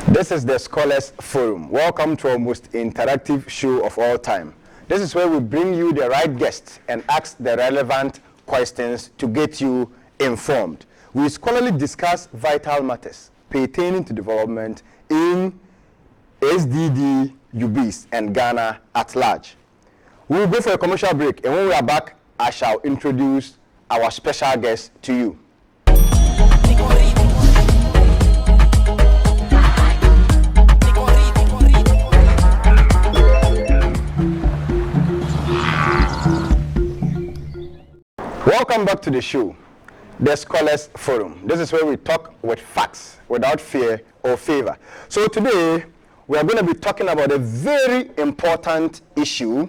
This is the Scholars Forum. Welcome to our most interactive show of all time. This is where we bring you the right guests and ask the relevant questions to get you informed. We scholarly discuss vital matters pertaining to development in SDD, UBIDS, and Ghana at large. We will go for a commercial break, and when we are back, I shall introduce our special guest to you. Welcome back to the show, the Scholars Forum. This is where we talk with facts, without fear or favor. So today, we are going to be talking about a very important issue.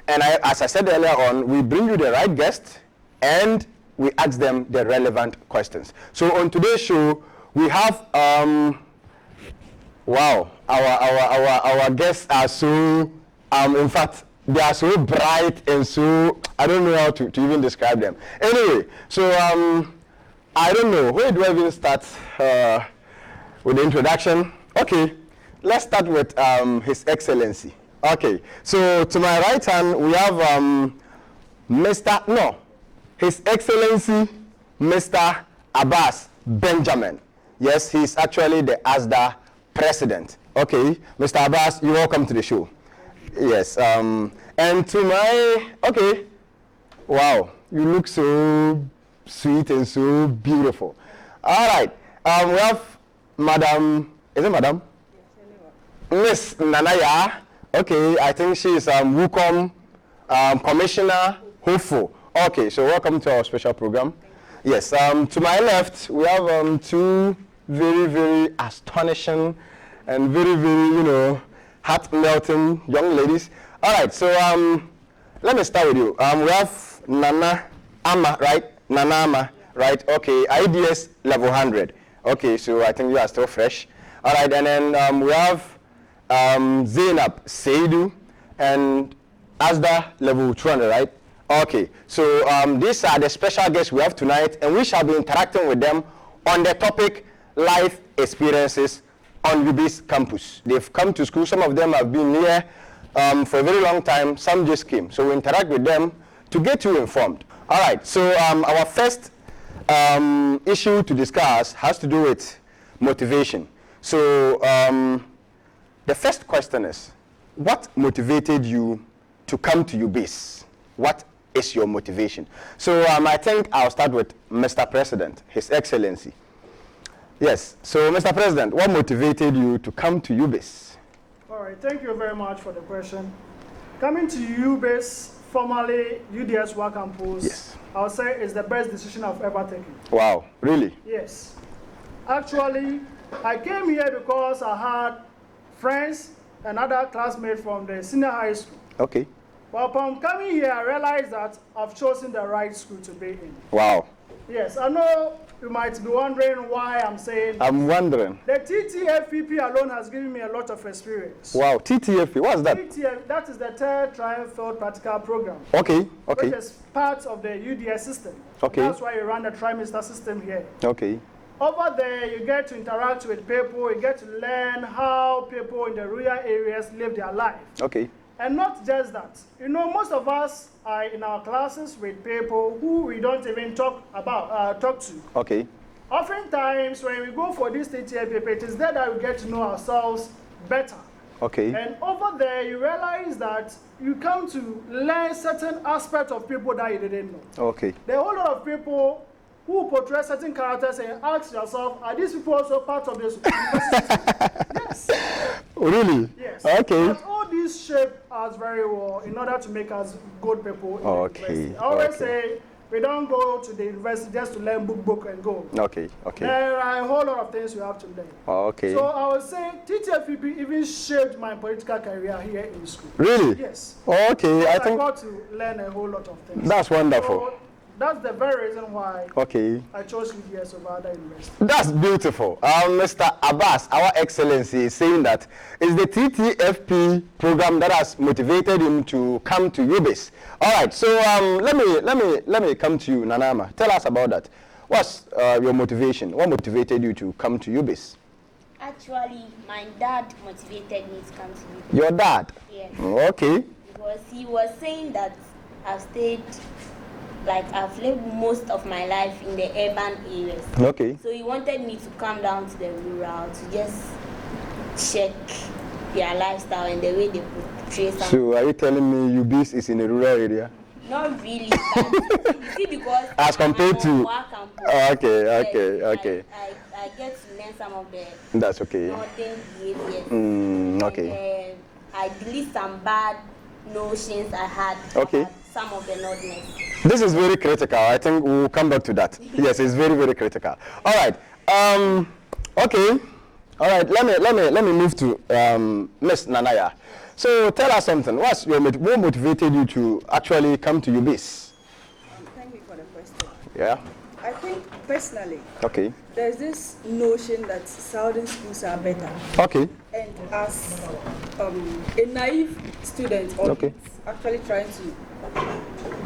And as I said earlier on, we bring you the right guest and we ask them the relevant questions. So on today's show, we have, wow, our guests are so, in fact, they are so bright and so, I don't know how to even describe them. Anyway, so I don't know, where do I even start with the introduction? Okay, let's start with His Excellency. Okay, so to my right hand, we have His Excellency, Mr. Abbas Benjamin. Yes, he's actually the ASDA president. Okay, Mr. Abbas, you're welcome to the show. Yes, and to my, okay, wow, you look so sweet and so beautiful. All right, we have Madam, is it Madam? Miss Nanaya. Okay, I think she is WUCOM Commissioner Hopeful. Okay, so welcome to our special program. Yes, to my left, we have two very, very astonishing and very, very, heart-melting young ladies. All right, so let me start with you. We have Nana Ama, right? Nana Ama, right? Okay, IDS level 100. Okay, so I think you are still fresh. All right, and then we have Zainab Seidu and ASDA level 200, right? Okay, so these are the special guests we have tonight, and we shall be interacting with them on the topic life experiences on UBIDS campus. They've come to school. Some of them have been here for a very long time. Some just came. So we interact with them to get you informed. All right, so our first issue to discuss has to do with motivation. So the first question is, what motivated you to come to UBIDS? What is your motivation? So I think I'll start with Mr. President, His Excellency. Yes, so Mr. President, what motivated you to come to UBIDS? All right, thank you very much for the question. Coming to UBIDS, formerly UDS-WA campus, yes, I would say is the best decision I've ever taken. Wow, really? Yes. Actually, I came here because I had friends and other classmates from the senior high school. Okay. Well, upon coming here, I realized that I've chosen the right school to be in. Wow. Yes, I know you might be wondering why I'm saying. I'm wondering. The TTFPP alone has given me a lot of experience. Wow, TTFP, what's that? TTF, that is the third trial field practical program. Okay, okay. Which is part of the UDS system. Okay. That's why you run the trimester system here. Okay. Over there, you get to interact with people, you get to learn how people in the rural areas live their life. Okay. And not just that. You know, most of us are in our classes with people who we don't even talk to. Okay. Oftentimes, when we go for this TTFPP, it is there that we get to know ourselves better. Okay. And over there, you realize that you come to learn certain aspects of people that you didn't know. Okay. There are a whole lot of people who portray certain characters and ask yourself, are these people also part of this university? Yes. Really? Yes. Okay. But all these shape us very well in order to make us good people in the university. I always say, we don't go to the university just to learn book and go. Okay, okay. There are a whole lot of things you have to learn. Okay. So I would say TTFPP even shaped my political career here in school. Really? Yes. Okay, I got to learn a whole lot of things. That's wonderful. So that's the very reason why I chose UBS over other universities. That's beautiful. Mr. Abbas, our excellency, is saying that it's the TTFP program that has motivated him to come to UBIDS. All right, so let me come to you, Nanama. Tell us about that. What's your motivation? What motivated you to come to UBIDS? Actually, my dad motivated me to come to UBIDS. Your dad? Yes. Okay. Because he was saying that I've lived most of my life in the urban areas. Okay. So he wanted me to come down to the rural to just check their lifestyle and the way they portray something. So are you telling me UBIDS is in a rural area? Not really, but you see, because as compared to okay. I get to learn some of the that's okay. northern behaviors. Okay. And, I delete some bad notions I had about some of the northerners. This is very critical. I think we'll come back to that. Yes, it's very, very critical. All right. Okay. All right. Let me move to Miss Nanaya. So tell us something. What motivated you to actually come to UBIDS? Thank you for the question. Yeah. I think personally, okay, there's this notion that southern schools are better. Okay. And as a naive student, or actually trying to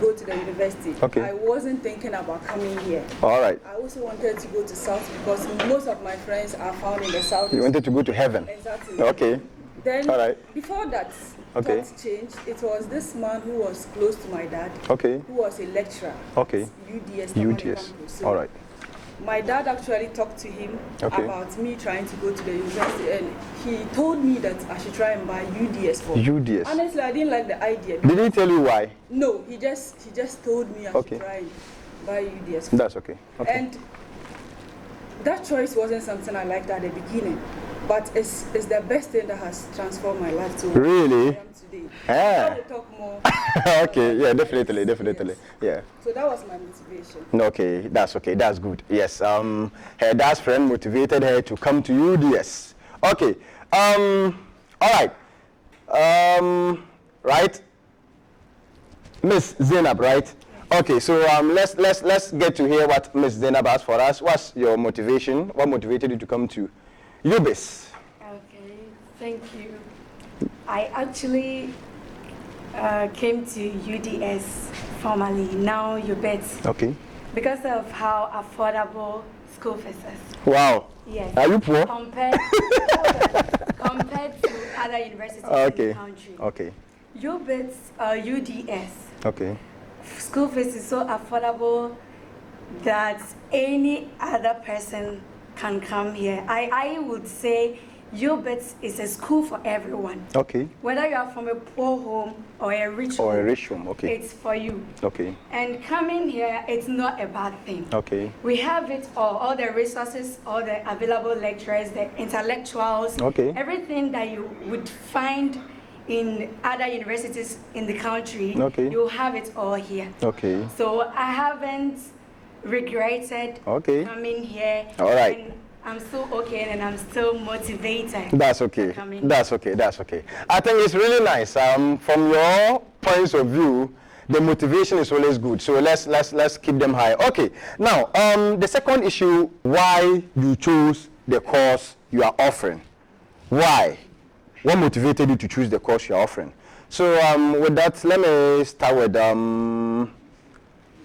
go to the university, I wasn't thinking about coming here. All right. I also wanted to go to South because most of my friends are found in the South. You wanted to go to heaven? Exactly. Okay. Then, before that, that changed, it was this man who was close to my dad, who was a lecturer at UDS. So all right. My dad actually talked to him about me trying to go to the university, and he told me that I should try and buy UDS for UDS. Honestly, I didn't like the idea. Did he tell you why? No, he just told me I should try and buy UDS for. That's okay. And that choice wasn't something I liked at the beginning. But it's the best thing that has transformed my life to really? where I am today. I want to talk more. Okay, yeah, definitely. Yes. Yeah. So that was my motivation. Okay, that's good. Yes, her dad's friend motivated her to come to UDS. Okay, all right. Right, Miss Zainab, right? Okay, so let's get to hear what Miss Zainab has for us. What's your motivation? What motivated you to come to UBIDS? Okay, thank you. I actually came to UDS formerly, now UBIDS. Okay. Because of how affordable school fees is. Wow. Yes. Are you poor? Compared to other universities in the country. Okay. UBIDS, UDS. Okay. School fees is so affordable that any other person can come here. I would say UBIDS is a school for everyone. Okay. Whether you are from a poor home or a rich home. Or a rich home, okay. It's for you. Okay. And coming here, it's not a bad thing. Okay. We have it all the resources, all the available lecturers, the intellectuals, everything that you would find in other universities in the country, you have it all here. Okay. So I haven't regretted coming here. All right. And I'm still okay and I'm still motivated. That's okay. That's okay. I think it's really nice. From your points of view, the motivation is always good. So let's keep them high. Okay. Now, the second issue, why you chose the course you are offering. Why? What motivated you to choose the course you are offering? So with that, let me start with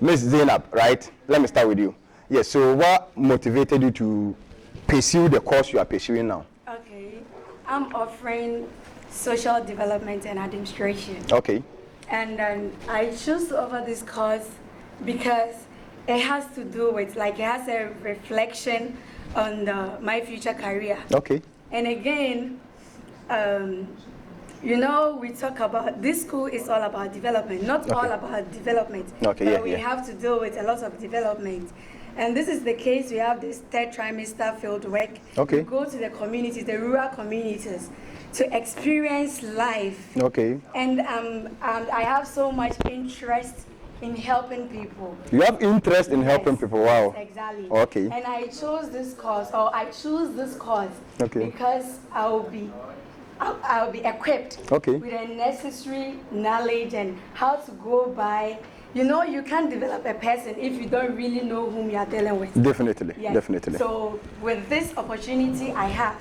Ms. Zainab, right? Let me start with you. Yes, so what motivated you to pursue the course you are pursuing now? Okay, I'm offering social development and administration. Okay. And I chose to offer this course because it has to do with, it has a reflection on my future career. Okay. And again, we talk about, this school is all about development, not all about development. Okay, but we have to deal with a lot of development. And this is the case, we have this third trimester field work. Okay. We go to the communities, the rural communities, to experience life. Okay. And I have so much interest in helping people. You have interest in helping people, wow. Yes, exactly. Okay. And I chose this course, I choose this course because I'll be equipped with the necessary knowledge and how to go by. You can't develop a person if you don't really know whom you are dealing with. Definitely, definitely. So with this opportunity I have,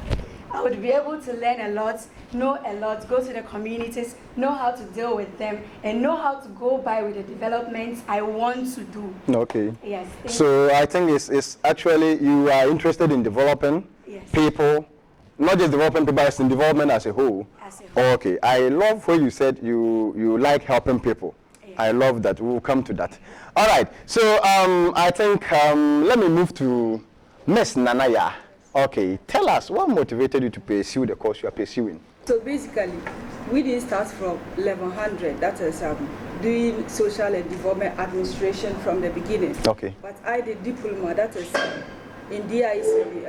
I would be able to learn a lot, know a lot, go to the communities, know how to deal with them, and know how to go by with the developments I want to do. Okay. Yes. So I think it's actually you are interested in developing people Not just developing people, it's in development as a whole. Okay. I love when you said you like helping people. Yeah. I love that. We'll come to that. All right. So I think let me move to Miss Nanaya. Okay. Tell us what motivated you to pursue the course you are pursuing. So basically, we didn't start from level 100. That is doing social and development administration from the beginning. Okay. But I did diploma. That is in DIC,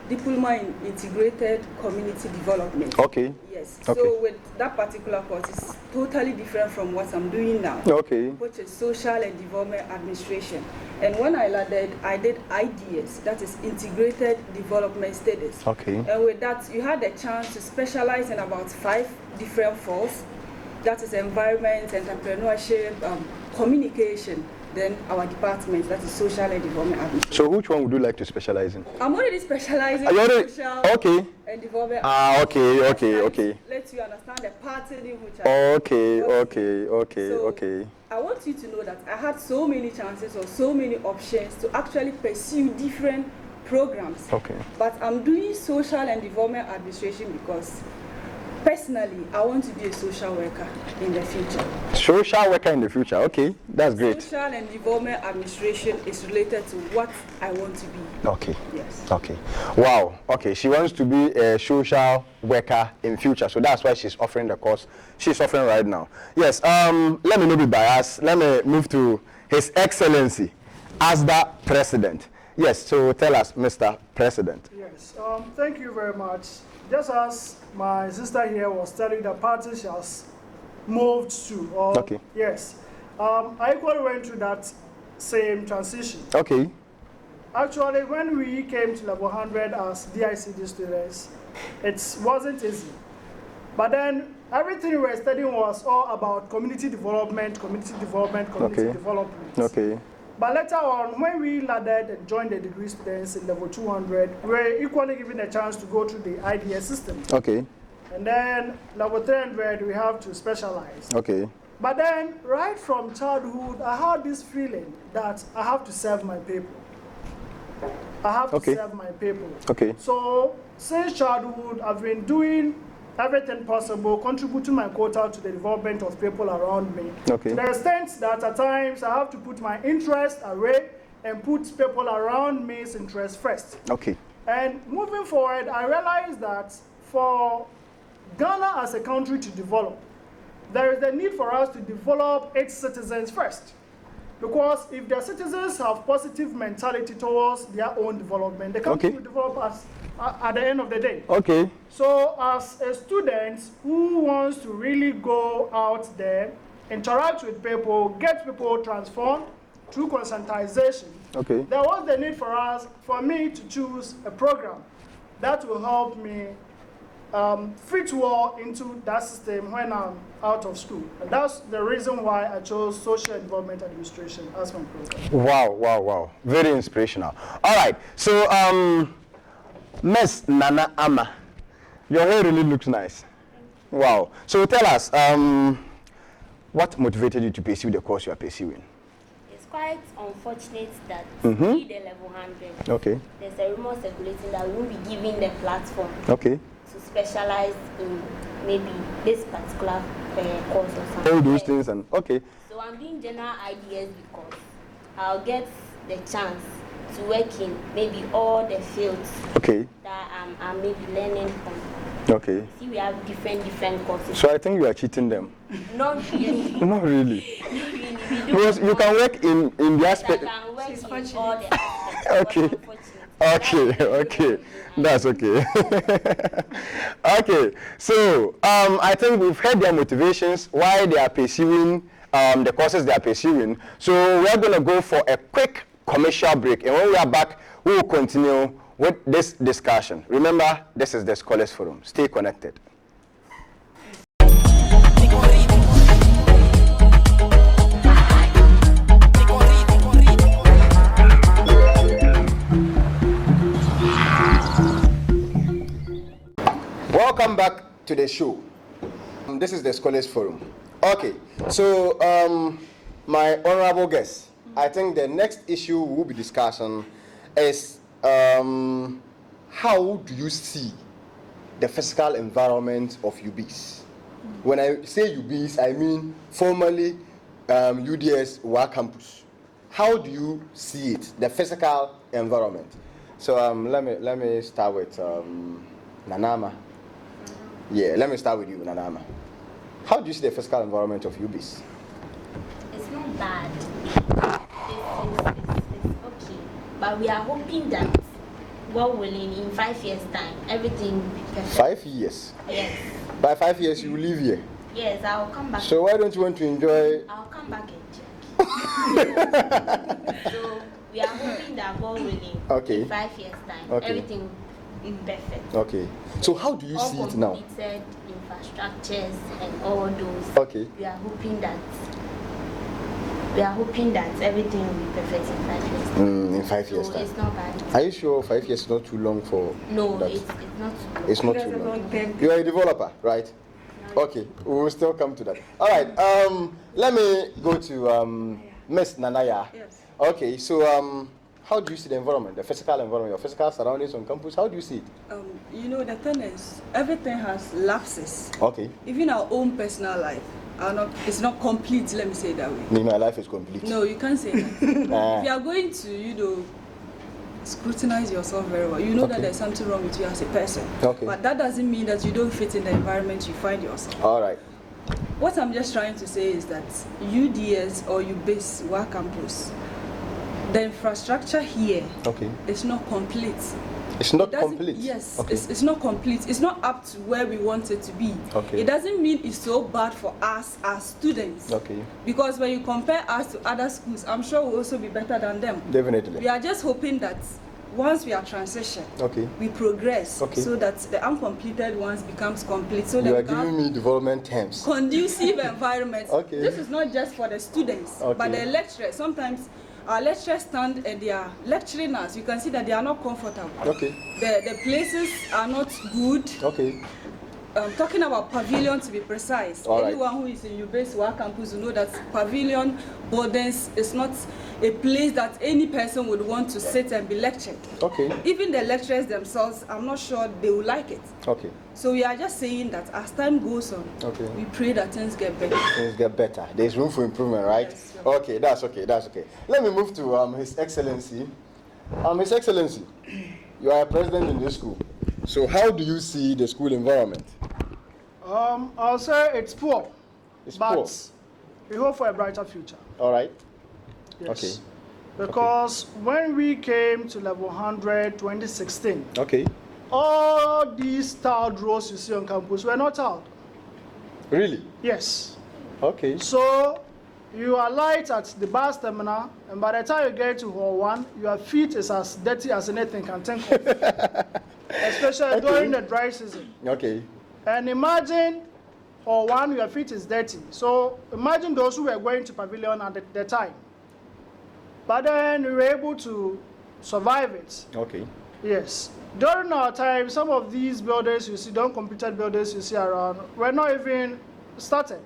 diploma in integrated community development. Okay. Yes. Okay. So with that particular course, it's totally different from what I'm doing now. Okay. Which is social and development administration. And when I landed, I did IDS, that is integrated development studies. Okay. And with that, you had the chance to specialize in about 5 different fields. That is environment, entrepreneurship, communication. Then our department, that is social and development administration. So which one would you like to specialize in? I'm already specializing in social and development. Okay. Let you understand the pattern which Okay. I want you to know that I had so many chances or so many options to actually pursue different programs. Okay. But I'm doing social and development administration because personally, I want to be a social worker in the future. Social worker in the future, okay, that's great. Social and development administration is related to what I want to be. Okay. Yes. Okay. Wow. Okay, she wants to be a social worker in future, so that's why she's offering the course she's offering right now. Yes. Let me not be biased. Let me move to His Excellency as the President. Yes. So tell us, Mr. President. Yes. Thank you very much. Just as my sister here was telling the party she has moved to. Okay. Yes. I equally went through that same transition. Okay. Actually, when we came to level 100 as DICD students, it wasn't easy. But then everything we were studying was all about community development. Okay. But later on, when we landed and joined the degree students in level 200, we were equally given a chance to go through the IDS system. Okay. And then level 300, we have to specialize. Okay. But then, right from childhood, I had this feeling that I have to serve my people. I have to serve my people. Okay. So, since childhood, I've been doing everything possible, contributing my quota to the development of people around me. Okay. To the extent that at times I have to put my interest away and put people around me's interest first. Okay. And moving forward, I realized that for Ghana as a country to develop, there is a need for us to develop its citizens first. Because if their citizens have positive mentality towards their own development, the country will develop us at the end of the day. Okay. So as a student who wants to really go out there, interact with people, get people transformed through conscientization, there was the need for me to choose a program that will help me fit well into that system when I'm out of school. And that's the reason why I chose Social and Development Administration as my program. Wow. Very inspirational. All right. So, Miss Nana Ama, your hair really looks nice. Wow. So tell us, what motivated you to pursue the course you are pursuing? It's quite unfortunate that we the level 100. There's a rumor circulating that we won't be given the platform to specialize in maybe this particular course or something. All those things and So I'm doing general ideas because I'll get the chance to work in maybe all the fields that I'm maybe learning from. See, we have different courses. So I think you are cheating them. Not really. Not really. Not really. Because you can work in the aspect. I can work in all the aspects. Okay. That's okay. Okay. So I think we've heard their motivations, why they are pursuing the courses they are pursuing. So we're going to go for a quick commercial break, and when we are back, we will continue with this discussion. Remember, this is the Scholars Forum. Stay connected. Welcome back to the show. This is the Scholars Forum. Okay, so my honorable guest, I think the next issue we'll be discussing is how do you see the physical environment of UBIDS? When I say UBIDS, I mean formerly UDS WA campus. How do you see it, the physical environment? So let me start with Nanama. Yeah, let me start with you, Nanama. How do you see the physical environment of UBIDS? It's not bad. It's okay. But we are hoping that, God willing, in 5 years' time, everything will be perfect. 5 years? Yes. By 5 years, you will live here? Yes, I'll come back. So why don't you want to enjoy? I'll come back and check. So we are hoping that, God willing, in 5 years' time, everything will be perfect. Okay. So how do you see it now? Completed infrastructures and all those. Okay. We are hoping that everything will be perfect in 5 years. In 5 years' time. It's not bad. Are you sure 5 years is not too long for? No, that? it's not too long. It's not too long. You are a developer, right? Okay, we will still come to that. All right. Let me go to Miss Nanaya. Yes. Okay. So how do you see the environment, the physical environment, your physical surroundings on campus? How do you see it? You know, the thing is, everything has lapses. Okay. Even our own personal life, it's not complete, let me say it that way. Meaning my life is complete. No, you can't say that. If you are going to, scrutinize yourself very well, you know that there's something wrong with you as a person. Okay. But that doesn't mean that you don't fit in the environment you find yourself. All right. What I'm just trying to say is that UDS or UBIDS WA campus, the infrastructure here is not complete. It's not complete? Yes, okay. It's not complete. It's not up to where we want it to be. Okay. It doesn't mean it's so bad for us as students. Okay. Because when you compare us to other schools, I'm sure we'll also be better than them. Definitely. We are just hoping that once we are transitioned, we progress so that the uncompleted ones becomes complete. So you are giving me development terms. Conducive environment. This is not just for the students, but the lecturers. Sometimes our lecturers stand and they are lecturing us. You can see that they are not comfortable. The places are not good. Talking about pavilion to be precise. Anyone who is in UBIDS WA campus will know that pavilion boardings is not a place that any person would want to sit and be lectured. Even the lecturers themselves, I'm not sure they will like it. So we are just saying that as time goes on, we pray that things get better. Things get better. There's room for improvement, right? Yes, sure. Okay, that's okay. Let me move to His Excellency. His Excellency, you are a president in this school. So how do you see the school environment? I'll say it's poor. But poor. We hope for a brighter future. All right. Yes. Because when we came to level 100, 2016, all these tiled roads you see on campus were not tiled. Really? Yes. Okay. So you are light at the bus terminal, and by the time you get to Hall 1, your feet is as dirty as anything can think of. Especially during the dry season. And imagine Hall 1, your feet is dirty. So imagine those who were going to pavilion at the time. But then we were able to survive it. Yes. During our time, some of these buildings you see, the uncompleted buildings you see around, were not even started.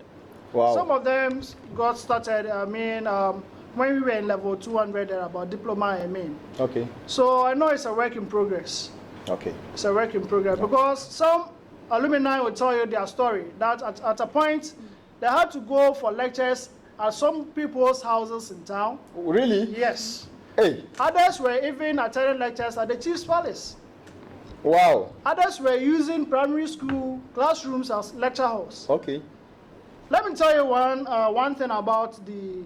Some of them got started, when we were in level 200, about diploma, So I know it's a work in progress. It's a work in progress because some alumni will tell you their story, that at a point, they had to go for lectures at some people's houses in town. Really? Yes. Hey. Others were even attending lectures at the Chief's Palace. Wow. Others were using primary school classrooms as lecture halls. Let me tell you one thing about the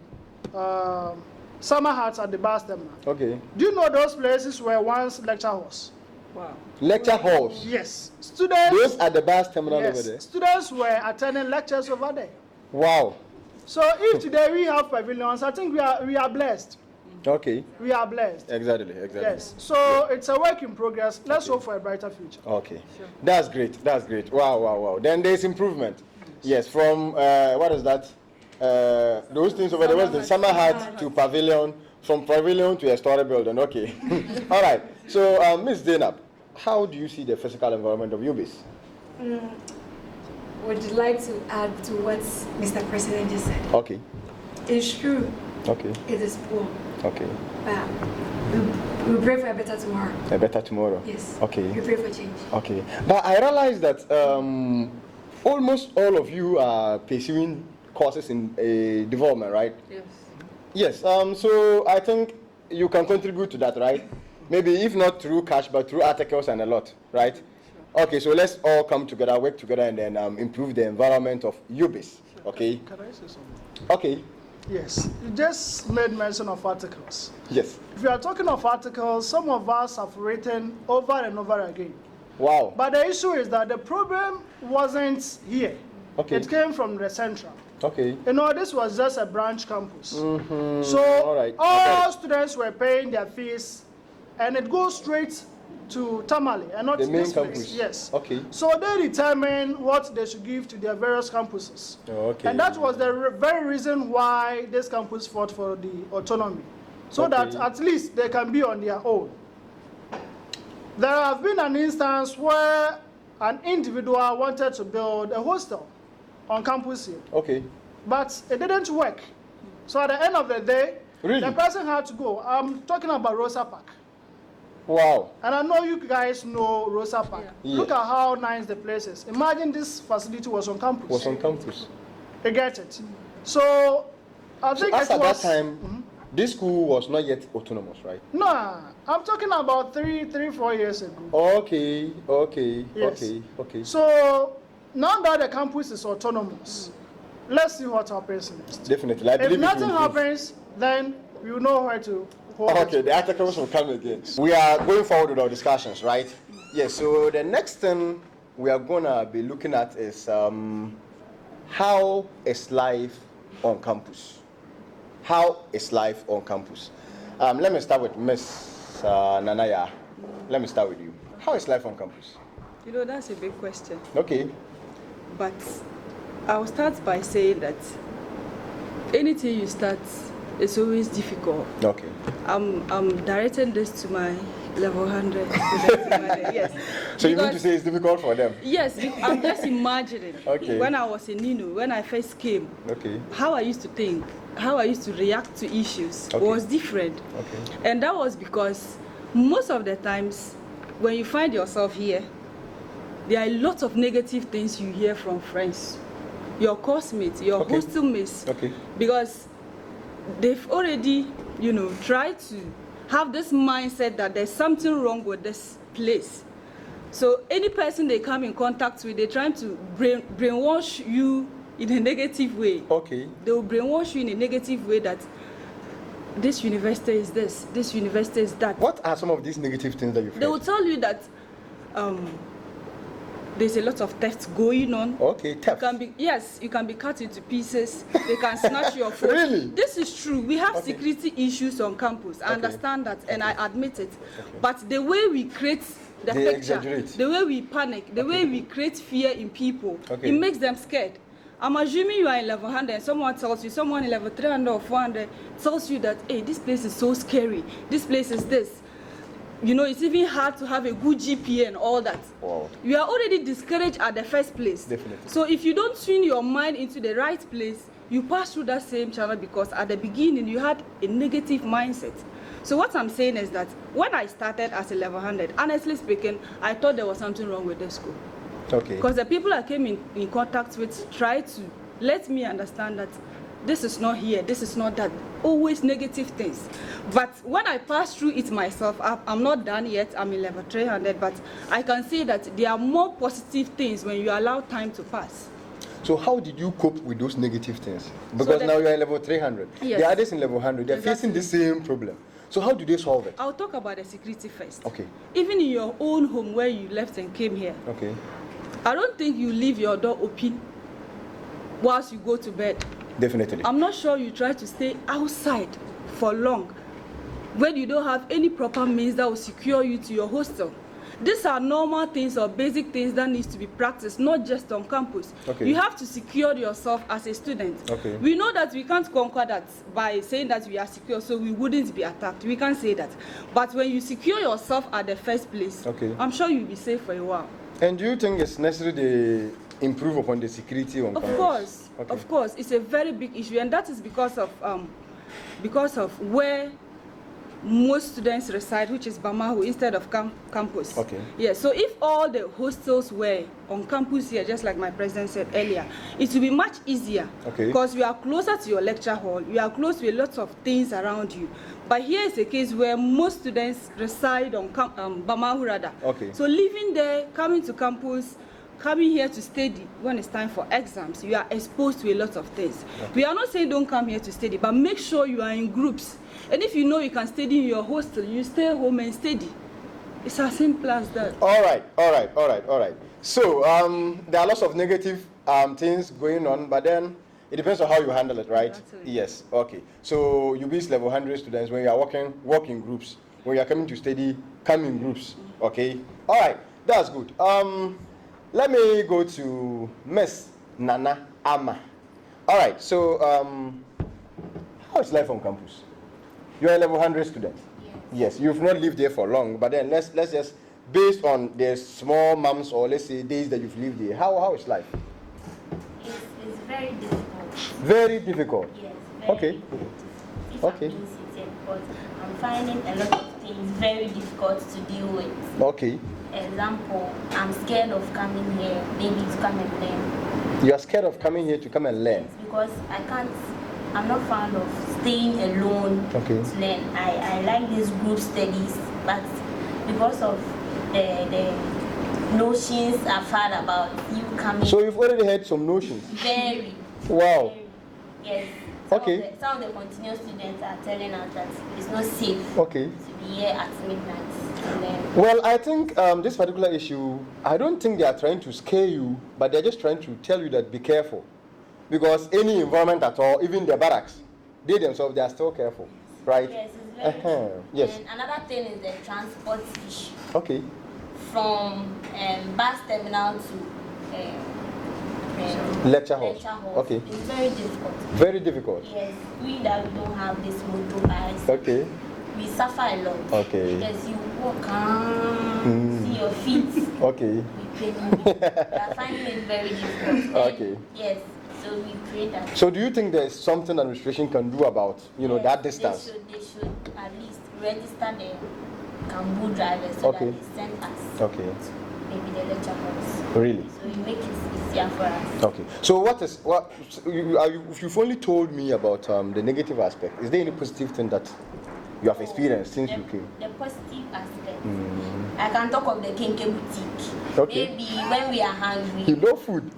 summer huts at the bus terminal. Do you know those places were once lecture halls? Lecture halls? Yes. Students. Those at the bus terminal over there? Students were attending lectures over there. Wow. So if today we have pavilions, I think we are blessed. We are blessed. Exactly. Yes. So it's a work in progress. Let's hope for a brighter future. Sure. That's great. Wow. Then there's improvement. Yes, from what is that? Those things over there was the summer hut to pavilion, from pavilion to a story building. All right. So Ms. Zainab, how do you see the physical environment of UBIDS? Would you like to add to what Mr. President just said? Okay. It's true. Okay. It is poor. Okay. We pray for a better tomorrow. A better tomorrow? Yes. Okay. We pray for change. Okay. But I realize that almost all of you are pursuing courses in development, right? Yes. Yes. So I think you can contribute to that, right? Maybe if not through cash, but through articles and a lot, right? Sure. Okay, so let's all come together, work together, and then improve the environment of UBIDS. Sure. Okay? Can I say something? Okay. Yes, you just made mention of articles. Yes. If you are talking of articles, some of us have written over and over again. Wow. But the issue is that the problem wasn't here. Okay. It came from the central. Okay. You know, this was just a branch campus. Mm-hmm. So all students were paying their fees, and it goes straight to Tamale and not the main this campus. place. Yes. Okay. So they determine what they should give to their various campuses. Oh, okay. And that was the very reason why this campus fought for the autonomy, so that at least they can be on their own. There have been an instance where an individual wanted to build a hostel on campus here. Okay. But it didn't work. So at the end of the day, really? the person had to go. I'm talking about Rosa Park. Wow. And I know you guys know Rosa Park. Yeah. Look at how nice the place is. Imagine this facility was on campus. Was on campus. You get it? So I think as at that time, this school was not yet autonomous, right? No, I'm talking about 4 years ago. Okay, okay, Yes. okay. So now that the campus is autonomous, let's see what happens next. Definitely. I If believe nothing happens, then we will know where to hold okay, it. the articles will come again. We are going forward with our discussions, right? Yes, so the next thing we are going to be looking at is how is life on campus? How is life on campus? Let me start with Miss Nanaya. Let me start with you. How is life on campus? You know, that's a big question. Okay. But I'll start by saying that anything you start is always difficult. Okay. I'm directing this to my level 100 yes. So you mean to say it's difficult for them? Yes, I'm just imagining. Okay. When I was in Nino, when I first came, okay, how I used to think, how I used to react to issues was different. Okay. And that was because most of the times when you find yourself here, there are a lot of negative things you hear from friends, your course mates, your hostel mates, because they've already, tried to have this mindset that there's something wrong with this place. So any person they come in contact with, they're trying to brainwash you in a negative way. Okay. They will brainwash you in a negative way that this university is this university is that. What are some of these negative things that you've heard? They will tell you that there's a lot of theft going on. Okay, theft. You can be cut into pieces. They can snatch your phone. Really? This is true. We have security issues on campus. I understand that, and I admit it. But the way we create the picture, exaggerate. the way we panic, the way we create fear in people, it makes them scared. I'm assuming you are in level 100 and someone tells you, someone in level 300 or 400 tells you that, hey, this place is so scary. This place is this. It's even hard to have a good GPA and all that. Wow. You are already discouraged at the first place. Definitely. So if you don't swing your mind into the right place, you pass through that same channel because at the beginning you had a negative mindset. So what I'm saying is that when I started as a level 100, honestly speaking, I thought there was something wrong with the school. Okay. Because the people I came in contact with tried to let me understand that this is not here, this is not that. Always negative things. But when I pass through it myself, I'm not done yet, I'm in level 300, but I can see that there are more positive things when you allow time to pass. So how did you cope with those negative things? Because now you're in level 300. Yes. The others in level 100, they're facing the same problem. So how do they solve it? I'll talk about the security first. Okay. Even in your own home where you left and came here, okay, I don't think you leave your door open whilst you go to bed. Definitely. I'm not sure you try to stay outside for long when you don't have any proper means that will secure you to your hostel. These are normal things or basic things that needs to be practiced, not just on campus. Okay. You have to secure yourself as a student. Okay. We know that we can't conquer that by saying that we are secure, so we wouldn't be attacked. We can't say that. But when you secure yourself at the first place, I'm sure you'll be safe for a while. And do you think it's necessary to improve upon the security on campus? Of course, of course. It's a very big issue, and that is because of where most students reside, which is Bamahu, instead of campus. Okay. Yeah, so if all the hostels were on campus here, just like my president said earlier, it will be much easier. Okay. Because you are closer to your lecture hall, you are close to a lot of things around you. But here is a case where most students reside on Bamahu rather. Okay. So living there, coming to campus, coming here to study when it's time for exams, you are exposed to a lot of things. Okay. We are not saying don't come here to study, but make sure you are in groups. And if you know you can study in your hostel, you stay home and study. It's as simple as that. All right. So there are lots of negative things going on, but then it depends on how you handle it, right? Absolutely. Yes. Okay. So UBIDS level 100 students, when you are work in groups. When you are coming to study, come in groups. Okay. All right. That's good. Let me go to Miss Nana Ama. All right. So how is life on campus? You are a level 100 student. Yes. You've not lived there for long, but then let's just, based on the small months or let's say days that you've lived there, how is life? It's very difficult. Very difficult. Yes. Very Okay. difficult. If Okay. I'm being sincere, but I'm finding a lot of things very difficult to deal with. Okay. Example, I'm scared of coming here, maybe to come and learn. You are scared of coming here to come and learn. Yes, because I'm not fond of staying alone Okay. to learn. I like these group studies, but because of the notions I've heard about you coming. So you've already had some notions. Very. Wow. Very, yes. Okay. Some of the continuous students are telling us that it's not safe Okay. to be here at midnight. And then, Well, I think this particular issue, I don't think they are trying to scare you, but they're just trying to tell you that be careful. Because any environment at all, even the barracks, they themselves, they are still careful, right? yes, it's very true. Yes. And another thing is the transport issue. Okay. From bus terminal to Lecture hall. Okay. It's very difficult. Very difficult. Yes, we that we don't have this motorbikes, Okay. we suffer a lot. Okay. Because you walk, see your feet. Okay. We pain. We are finding it very difficult. Okay. Yes, so we pray that. So do you think there's something administration can do about, Yes, that distance? They should at least register the Kambu drivers so Okay. that they send us Okay. to maybe the lecture halls. Really? So we make it easier for us. Okay. So you've only told me about the negative aspect. Is there any positive thing that you have experienced since you came? The positive aspect. I can talk of the Kenke boutique. Okay. Maybe when we are hungry. You know food.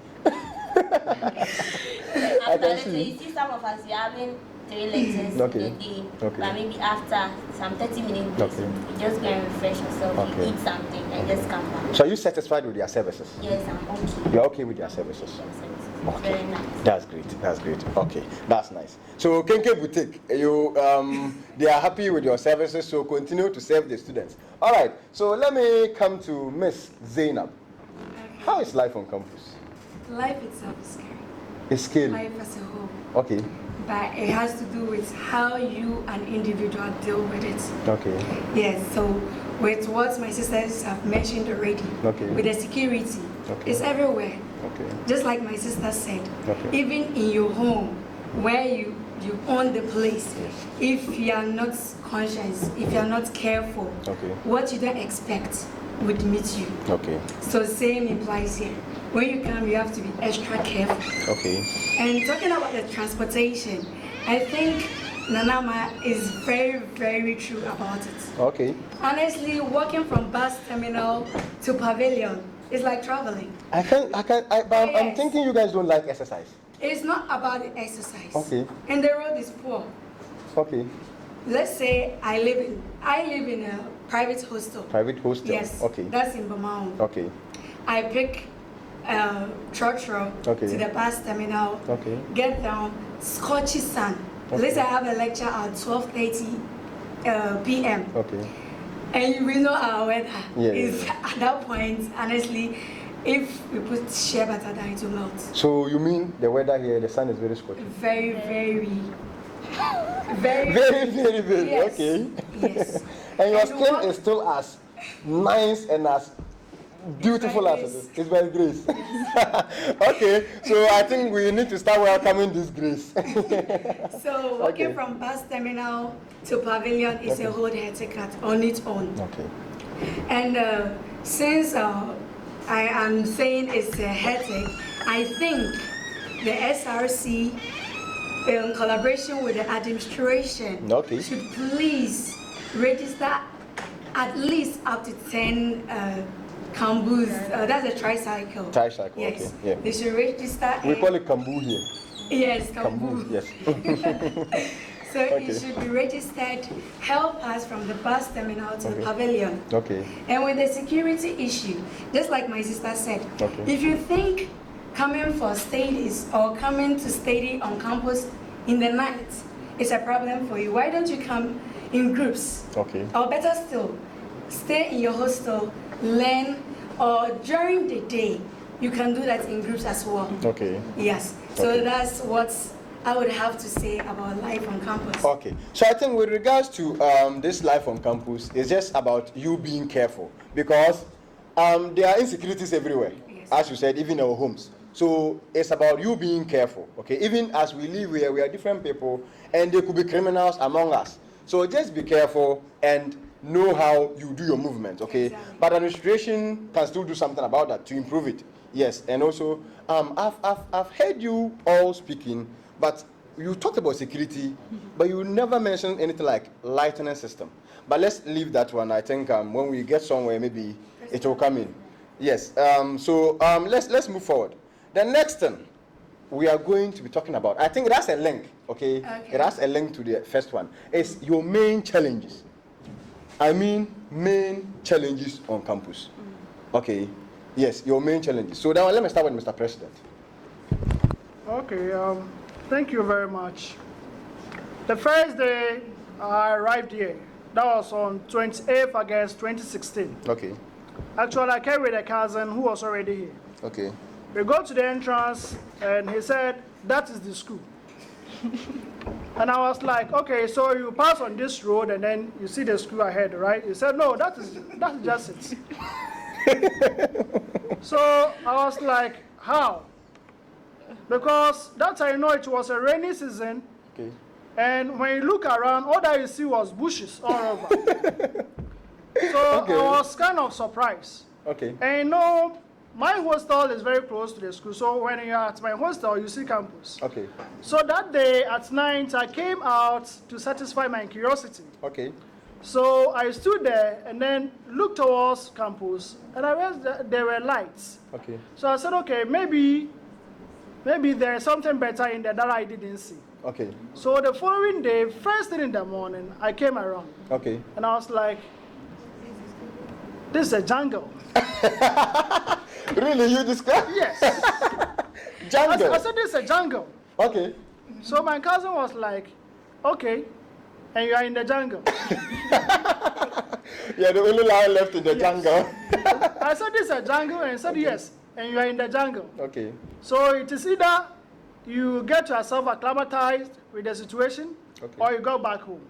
After so you see some of us, we are having 3 lectures Okay. a day. Okay. But maybe after some 30 minutes, Okay. you just go and refresh yourself, Okay. you eat something, and just come back. So are you satisfied with their services? Yes, I'm okay. You're okay with their services? Yes, it's Okay. very nice. That's great. That's great. Okay, that's nice. So Kenke Boutique, they are happy with your services, so continue to serve the students. All right. So let me come to Miss Zainab. How is life on campus? Life itself is scary. It's scary. Life as a whole. Okay. But it has to do with how you, an individual, deal with it. Okay. Yes, so with what my sisters have mentioned already, Okay. with the security, Okay. it's everywhere. Okay. Just like my sister said, Okay. even in your home, where you own the place, if you are not conscious, if you are not careful, Okay. what you don't expect would meet you. Okay. So same implies here. When you come, you have to be extra careful. Okay. And talking about the transportation, I think Nanama is very, very true about it. Okay. Honestly, walking from bus terminal to pavilion is like traveling. But I'm thinking you guys don't like exercise. It's not about the exercise. Okay. And the road is poor. Okay. Let's say I live in a private hostel. Private hostel. Yes. Okay. That's in Bamao. Okay. I pick trotro Okay. to the bus terminal. Okay. Get down, scorchy sun. Okay. Let's say I have a lecture at 12:30 p.m. Okay. And we know our weather Yeah, is yeah. at that point. Honestly, if we put shea butter down, it will melt. So you mean the weather here, the sun is very scorching? Very, very, very, Very, very. Yes. Okay. Yes. And your And skin what- is still as nice and as Beautiful as it is. It's by grace. Okay, so I think we need to start welcoming this grace. So walking from bus terminal to pavilion is a whole hectic on its own. Okay. And since I am saying it's a headache, I think the SRC, in collaboration with the administration, should please register at least up to 10 Kambus. That's a tricycle. Tricycle, yes. Okay. Yeah. They should register. We call it Kambu here. Yes, Kambu. Yes. So it should be registered, help us from the bus terminal to the pavilion. Okay. And with the security issue, just like my sister said, if you think coming for studies or coming to study on campus in the night is a problem for you, why don't you come in groups? Okay. Or better still, stay in your hostel, learn, or during the day, you can do that in groups as well. Okay. Yes. So that's what I would have to say about life on campus. Okay. So I think with regards to this life on campus, it's just about you being careful because there are insecurities everywhere, as you said, even in our homes. So it's about you being careful, okay? Even as we live here, we are different people, and there could be criminals among us. So just be careful and know how you do your movement, okay? Exactly. But administration can still do something about that to improve it. Yes, and also, I've heard you all speaking, but you talked about security, but you never mentioned anything like lighting system. But let's leave that one. I think when we get somewhere, maybe it will come in. Yes. Let's move forward. The next thing we are going to be talking about, I think that's a link. Okay. It has a link to the first one. It's your main challenges. I mean, main challenges on campus. Okay. Yes, your main challenges. So now let me start with Mr. President. Okay. Thank you very much. The first day I arrived here, that was on 28th August 2016. Okay. Actually, I came with a cousin who was already here. Okay. We go to the entrance, and he said, that is the school. And I was like, okay, so you pass on this road, and then you see the school ahead, right? He said, no, that's just it. So I was like, how? Because that I know it was a rainy season, okay. And when you look around, all that you see was bushes all over. So I was kind of surprised. Okay. And you know, my hostel is very close to the school, so when you're at my hostel, you see campus. Okay. So that day at night, I came out to satisfy my curiosity. Okay. So I stood there and then looked towards campus, and I realized there were lights. Okay. So I said, okay, maybe there is something better in there that I didn't see. Okay. So the following day, first thing in the morning, I came around. Okay. And I was like, this is a jungle. Really? You described? Yes. Jungle? I said, this is a jungle. Okay. So my cousin was like, okay, and you are in the jungle. You're the only lion left in the jungle. I said, this is a jungle, and he said, yes, and you are in the jungle. Okay. So it is either you get yourself acclimatized with the situation, or you go back home.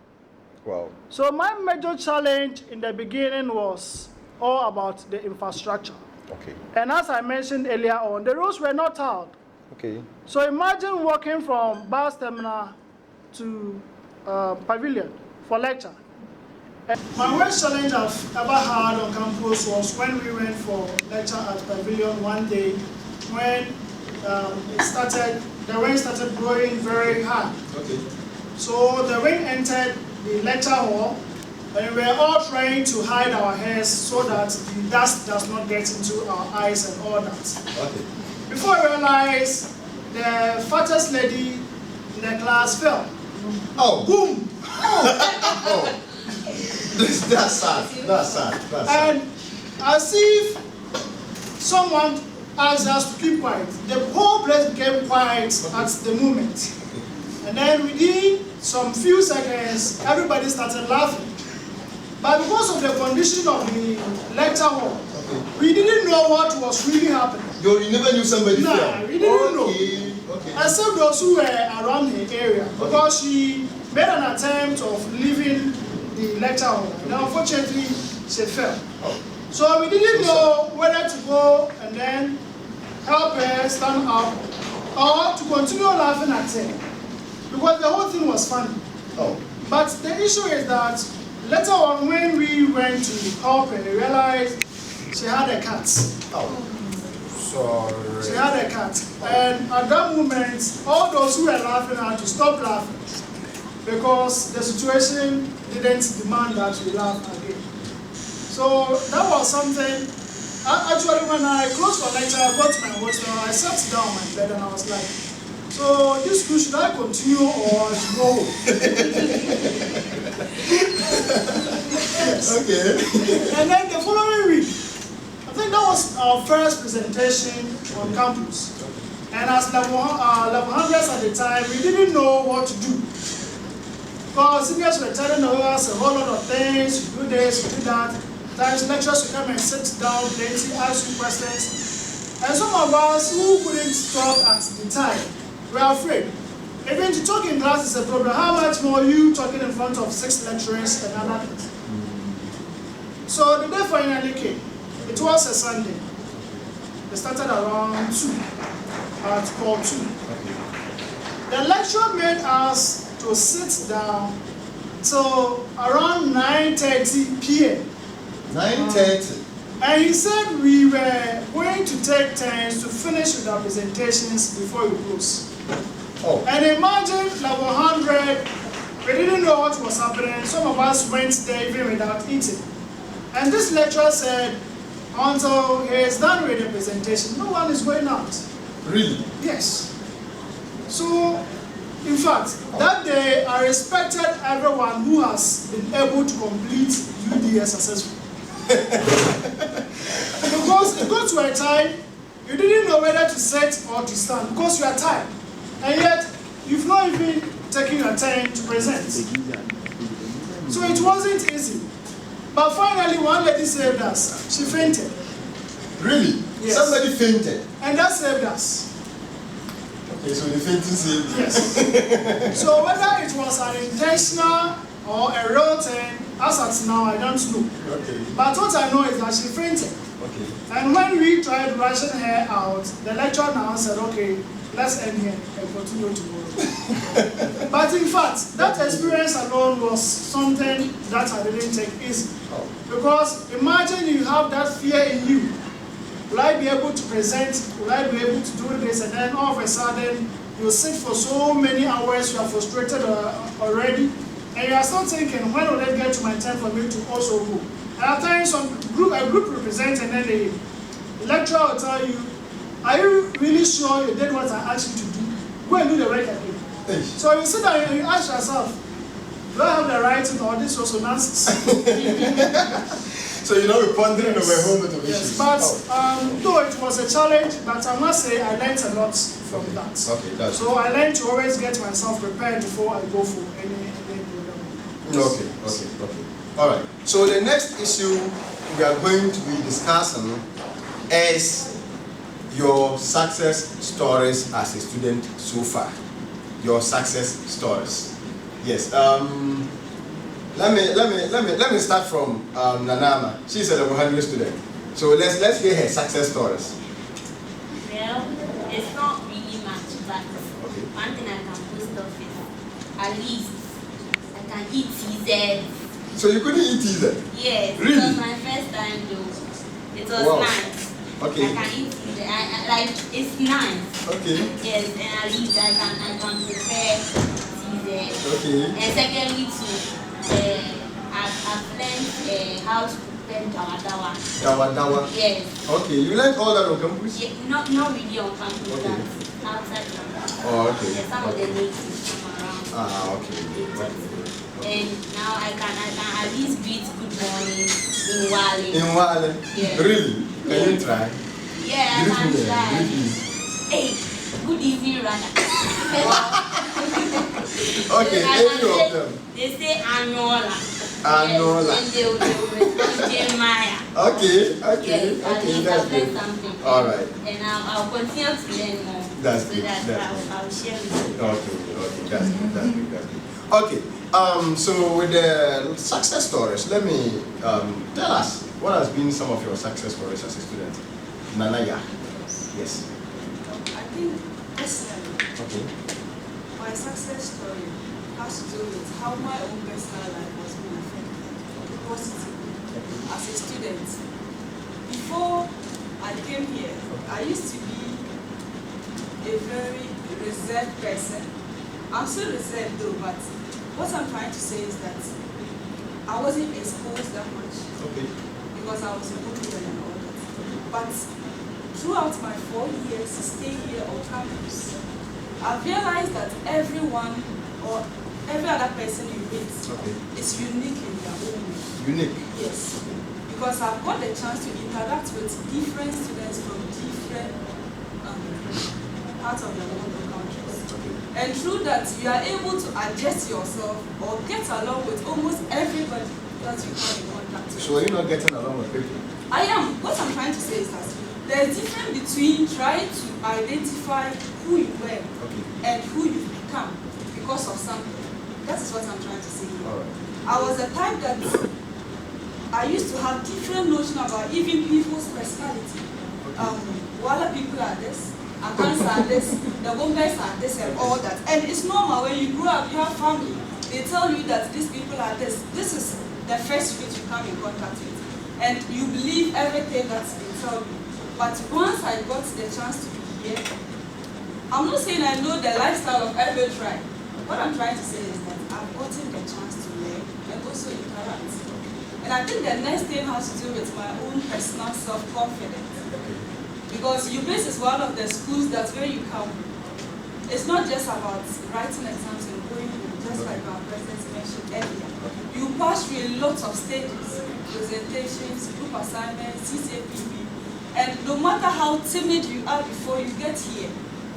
Wow. So my major challenge in the beginning was all about the infrastructure. Okay. And as I mentioned earlier on, the roads were not tarred. Okay. So imagine walking from bus terminal to pavilion for lecture. And my worst challenge I've ever had on campus was when we went for lecture at pavilion one day when the rain started blowing very hard. Okay. So the rain entered the lecture hall, and we were all trying to hide our hairs so that the dust does not get into our eyes and all that. Okay. Before I realized, the fattest lady in the class fell. Oh, boom! Oh. That's sad. That's sad. And as if someone asked us to keep quiet, the whole place became quiet at the moment. And then within some few seconds, everybody started laughing. But because of the condition of the lecture hall, we didn't know what was really happening. You never knew somebody fell? No, we didn't know. Okay. Except those who were around the area. Because she made an attempt of leaving the lecture hall. And unfortunately, she fell. Oh. So we didn't know whether to go and then help her stand up or to continue laughing at her. Because the whole thing was funny. Oh. But the issue is that later on when we went to help her, we realized she had a cat. Oh. Sorry. She had a cat. And at that moment, all those who were laughing had to stop laughing. Because the situation didn't demand that we laugh again. So that was something. Actually, when I closed for lecture, I got to my hostel, I sat down on my bed and I was like, so this school, should I continue or should go home? Yes. Okay. And then the following week, I think that was our first presentation on campus. And as level 100s at the time, we didn't know what to do. Because seniors were telling us a whole lot of things, you do this, you do that. Times lecturers would come and sit down, plenty, ask you questions. And some of us who couldn't talk at the time were afraid. Even to talk in class is a problem. How much more you talking in front of 6 lecturers and other things? So the day finally came. It was a Sunday. They started around 2, at call 2. The lecturer made us to sit down till around 9:30 p.m. 9:30. And he said we were going to take turns to finish with our presentations before we close. Oh. And imagine level 100, we didn't know what was happening. Some of us went there even without eating. And this lecturer said, until he is done with the presentation, no one is going out. Really? Yes. So, in fact, that day I respected everyone who has been able to complete UBIDS successfully. Because it got to a time you didn't know whether to sit or to stand because you are tired. And yet, you've not even taken your time to present. So it wasn't easy. But finally, one lady saved us. She fainted. Really? Yes. Somebody fainted? And that saved us. Okay, so the fainting saved you. Yes. So whether it was an intentional or a real thing, as at now, I don't know. Okay. But what I know is that she fainted. Okay. And when we tried rushing her out, the lecturer now said, okay, let's end here and continue tomorrow. But in fact, that experience alone was something that I didn't take easy. Oh. Because imagine you have that fear in you. Will I be able to present? Will I be able to do this? And then all of a sudden, you sit for so many hours, you are frustrated already. And you are still thinking, when will it get to my time for me to also go? And at times, a group represents, and then the lecturer will tell you, are you really sure you did what I asked you to do? Go and do the work again. Hey. So you sit down and you ask yourself, do I have the writing or this also nonsense? So you're not pondering over a whole lot of issues. But though it was a challenge, but I must say I learned a lot from that. Okay, that's so I learned to always get myself prepared before I go for any program. Okay. All right. So the next issue we are going to be discussing is your success stories as a student so far. Your success stories. Yes. Let me start from Nanama. She's a level 100 student. So let's hear her success stories. Well, it's not really much, but one thing I can post off is at least I can eat TZ. So you couldn't eat either? Yes, really? It was my first time though. It was nice. Okay. I can eat TZ. Like it's nice. Okay. Yes, and at least I can prepare TZ. Okay. And secondly too, I've learned how to prepare dawa. Yes. Okay, you learned all that on campus? Yeah, not really on campus, okay. But outside campus. Oh, okay. Yeah, some of the natives come around. Ah, okay. And now I can at least greet good morning in Wale. In Wale? Yeah. Really? Can you try? Yeah, I can try. Hey, good evening, Rana. Okay, any of them. They say Anola. Anola. And they will respond Jeremiah. Okay, Yes, okay, that's good. Something. All right. And I'll continue to learn more. That's so good. that I'll share with you. Okay, that's good. Okay, so with the success stories, let me tell us, what has been some of your success stories as a student? Nanaya. Yes. I think personally, my success story has to do with how my own personal life was being affected positively as a student. Before I came here, I used to be a very reserved person. I'm still reserved though, but what I'm trying to say is that I wasn't exposed that much because I was a good student and all that. But throughout my 4 years staying here on campus, I've realized that everyone or every other person you meet is unique in their own way. Unique? Yes. Because I've got the chance to interact with different students from different parts of the world or countries. And through that, you are able to adjust yourself or get along with almost everybody that you come in contact with. So are you not getting along with people? I am. What I'm trying to say is that there's a difference between trying to identify who you were and who you become because of something. That is what I'm trying to say here. I was a type that I used to have different notions about even people's personality. Wala people are this, Akans are this, the Bombers are this and all that. And it's normal when you grow up, you have family. They tell you that these people are this. This is the first street you come in contact with. And you believe everything that they tell you. But once I got the chance to be here, I'm not saying I know the lifestyle of every tribe. What I'm trying to say is that I've gotten the chance to learn and also interact. And I think the next thing has to do with my own personal self-confidence. Because UBIDS is one of the schools that when you come, it's not just about writing exams and going home, just like our president mentioned earlier. You pass through a lot of stages, presentations, group assignments, CCAPB, and no matter how timid you are before you get here,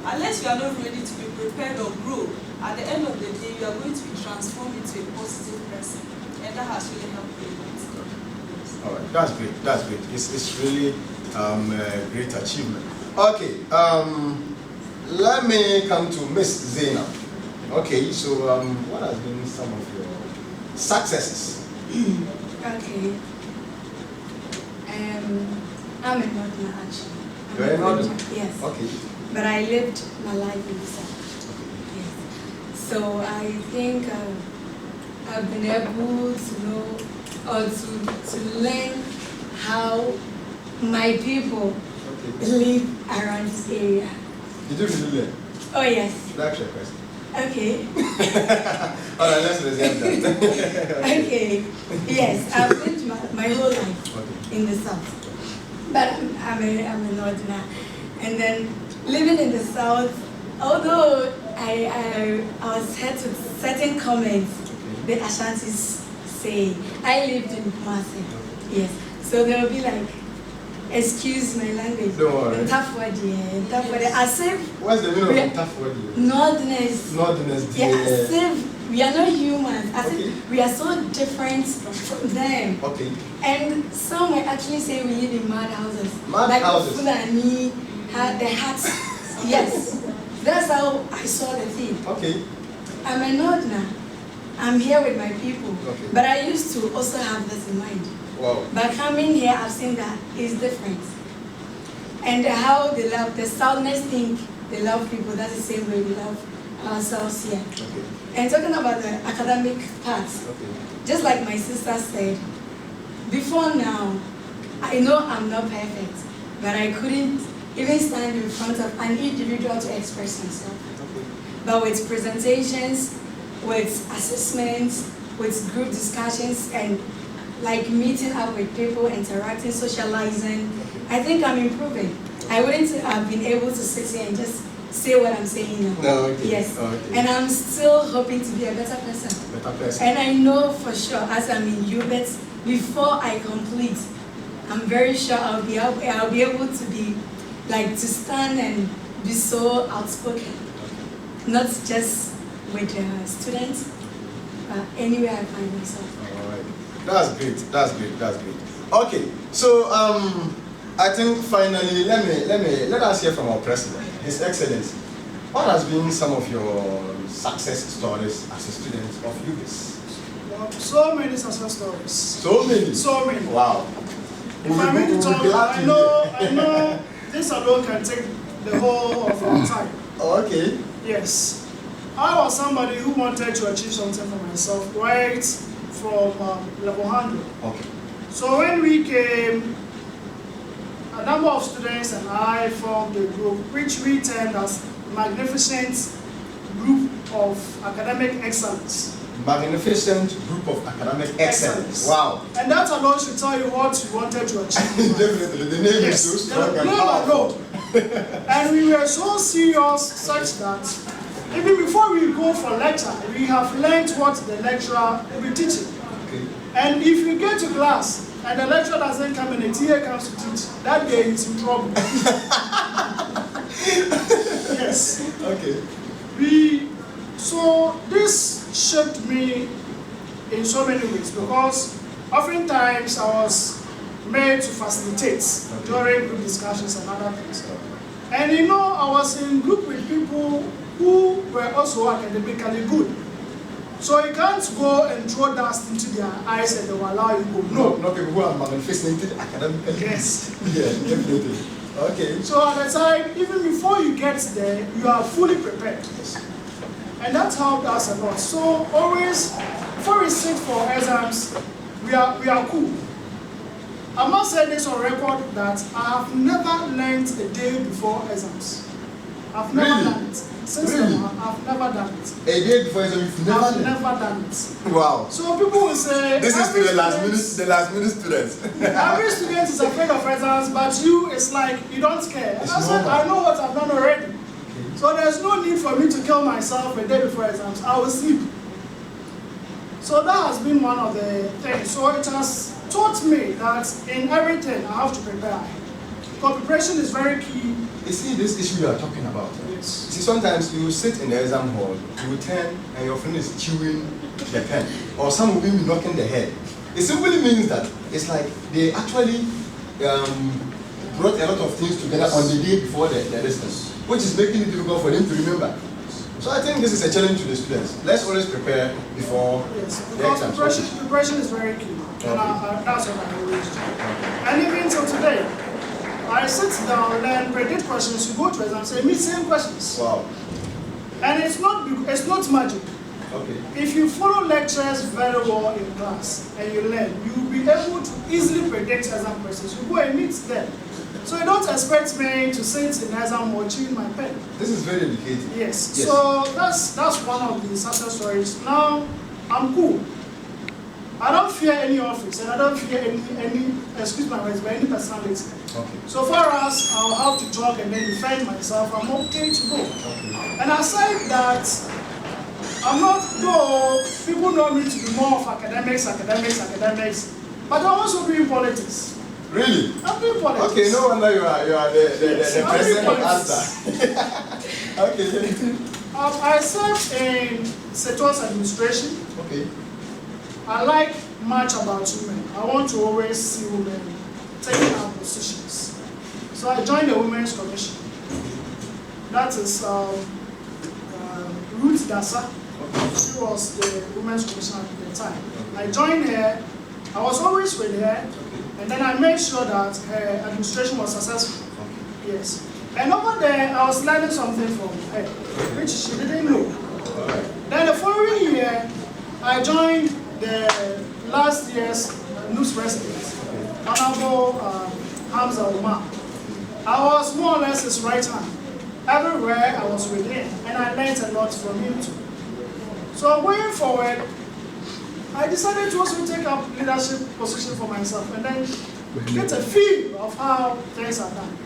unless you are not ready to be prepared or grow, at the end of the day, you are going to be transformed into a positive person. And that has really helped me. All right, that's great, that's great. It's really a great achievement. Okay, let me come to Miss Zainab. Okay, so what has been some of your successes? Okay. I'm a Northerner actually. You're a Northerner? Yes. Okay. But I lived my life in the South. Okay. Yes. So I think I've been able to know or to learn how my people live around this area. Did you really learn? Oh yes. That's your question. Okay. All right, let's resume that. Okay. Yes, I've lived my whole life in the South. But I'm a Northerner. And then living in the South, although I was hurt with certain comments the Ashantis say, I lived in Kumasi. Yes. So they'll be like, excuse my language. Don't worry. Tough word, yeah. Tough word. As if what's the meaning of tough word? Northerners. Northerners, yeah. As if we are not humans. As if we are so different from them. Okay. And some will actually say we live in mad houses. Mad houses. Fulani had the hats. Yes. That's how I saw the thing. Okay. I'm a Northerner. I'm here with my people. Okay. But I used to also have this in mind. Wow. But coming here, I've seen that it's different. And how they love, the Southerners think they love people, that's the same way we love ourselves here. Okay. And talking about the academic part, just like my sister said, before now, I know I'm not perfect, but I couldn't even stand in front of an individual to express myself. But with presentations, with assessments, with group discussions, and like meeting up with people, interacting, socializing, I think I'm improving. I wouldn't have been able to sit here and just say what I'm saying now. No, okay. Yes. Okay. And I'm still hoping to be a better person. Better person. And I know for sure, as I'm in UBIDS, before I complete, I'm very sure I'll be able to be, like, to stand and be so outspoken. Not just with students, but anywhere I find myself. All right. That's great. That's great. That's great. Okay. So I think finally let us hear from our president, His Excellency. What has been some of your success stories as a student of UBIDS? Well, so many success stories. So many. So many. Wow. If I'm going to talk, I know this alone can take the whole of our time. Oh, okay. Yes. I was somebody who wanted to achieve something for myself right from level 100. Okay. So when we came, a number of students and I formed a group which we termed as Magnificent Group of Academic Excellence. Magnificent Group of Academic Excellence. Wow. And that alone should tell you what you wanted to achieve. Definitely. The name is so strong and powerful. And we were so serious such that even before we go for lecture, we have learned what the lecturer will be teaching. Okay. And if you get to class and the lecturer doesn't come and a TA comes to teach, that day he's in trouble. Yes. Okay. So this shaped me in so many ways because oftentimes I was made to facilitate during group discussions and other things. And you know, I was in group with people who were also academically good. So you can't go and throw dust into their eyes and they will allow you to go. No, not people who are magnificent academically. Yes. Yeah, definitely. Okay. So at the time, even before you get there, you are fully prepared. Yes. And that helped us a lot. So always, before we sit for exams, we are cool. I must say this on record that I have never learned a day before exams. I've never done it. Since then, I've never done it. A day before exam, you've never I've never done it. Wow. So people will say this is to the last minute students. Every student is afraid of exams, but you, it's like you don't care. And I said, I know what I've done already. Okay. So there's no need for me to kill myself a day before exams. I will sleep. So that has been one of the things. So it has taught me that in everything I have to prepare. Because preparation is very key. You see this issue you are talking about. Yes. You see, sometimes you will sit in the exam hall, you will turn and your friend is chewing the pen, or some will be knocking the head. It simply means that it's like they actually brought a lot of things together on the day before the distance, which is making it difficult for them to remember. So I think this is a challenge to the students. Let's always prepare before the exam. Preparation is very key. Okay. And that's what I always do. And even till today, I sit down and predict questions. You go to exam, say, meet same questions. Wow. And it's not magic. Okay. If you follow lectures very well in class and you learn, you'll be able to easily predict exam questions. You go and meet them. So you don't expect me to sit in exam watching my pen. This is very educative. Yes. So that's one of the success stories. Now I'm cool. I don't fear any office and I don't fear any excuse my words, but any personality. Okay. So far as I'll have to talk and then defend myself, I'm okay to go. Okay. And aside that, I'm not, though people know me to be more of academics, but I'm also doing politics. Really? I'm doing politics. Okay, no wonder you are the president of ASDA. Okay. I served in Sector's administration. Okay. I like much about women. I want to always see women taking up positions. So I joined the Women's Commission. That is Ruth Dasa. She was the Women's Commissioner at the time. I joined her. I was always with her. And then I made sure that her administration was successful. Yes. And over there, I was learning something from her, which she didn't know. Then the following year, I joined the last year's news president, Honorable Hamza Umar. I was more or less his right hand. Everywhere I was with him, and I learned a lot from him too. So going forward, I decided to also take up leadership position for myself and then get a feel of how things are done.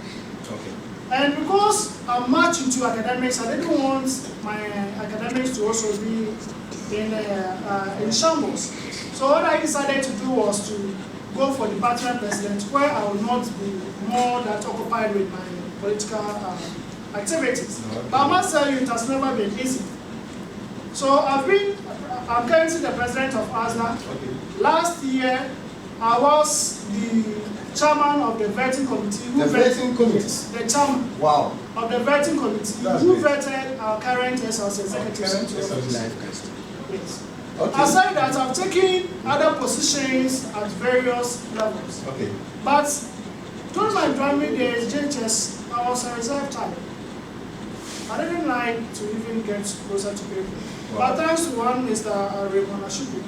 Okay. And because I'm much into academics, I didn't want my academics to also be in shambles. So what I decided to do was to go for department president, where I will not be more that occupied with my political activities. Okay. But I must tell you, it has never been easy. So I'm currently the president of ASDA. Okay. Last year, I was the chairman of the vetting committee. The chairman. Wow. Of the vetting committee who vetted our current SLC executives. Yes. Okay. Aside that, I've taken other positions at various levels. Okay. But during my primary days, JHS, I was a reserve type. I didn't like to even get closer to people. Wow. But thanks to one Mr. Raymond Ashubu,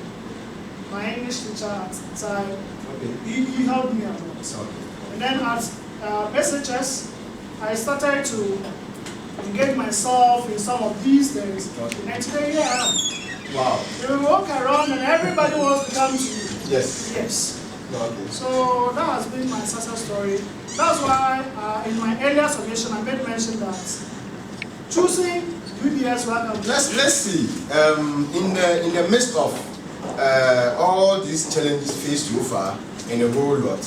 my English teacher at the time, okay. he helped me a lot. Okay. And then at SHS, I started to engage myself in some of these things. Okay. And today, here I am. Wow. You walk around and everybody wants to come to you. Yes. Yes. Okay. So that has been my success story. That's why in my earlier submission I made mention that choosing UBIDS welcome. Let's see. In the midst of all these challenges faced so far in a whole lot,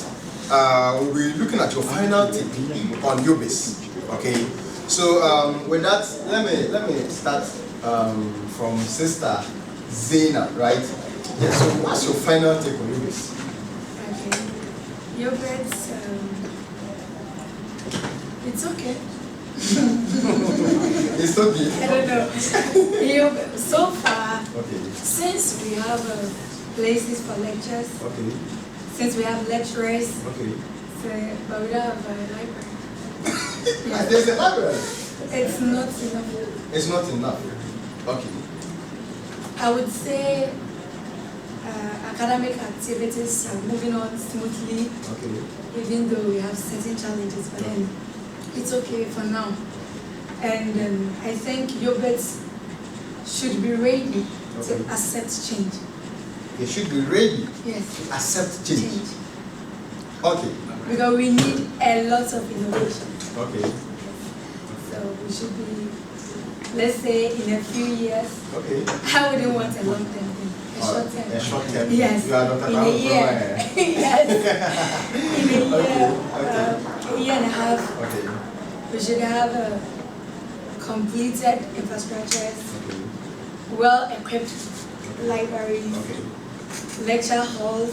we'll be looking at your final tip on UBIDS. Okay. So with that, let me start from Sister Zaina, right? Yeah. So what's your final tip on UBIDS? Okay. UBIDS, it's okay. It's okay. I don't know. So far, okay. Since we have places for lectures, okay. Since we have lecturers, okay. So, but we don't have a library. Yeah. There's a library. It's not enough. It's not enough. Okay. I would say academic activities are moving on smoothly, okay. Even though we have certain challenges, but then it's okay for now. And I think UBIDS should be ready to accept change. They should be ready yes. to accept change. Okay. Because we need a lot of innovation. Okay. So we should be, let's say, in a few years. Okay. I wouldn't want a long term thing. A short term. A short term. Yes. You are not in a year. Yes. In a year. Okay. A year and a half. Okay. We should have completed infrastructures, well-equipped libraries, lecture halls,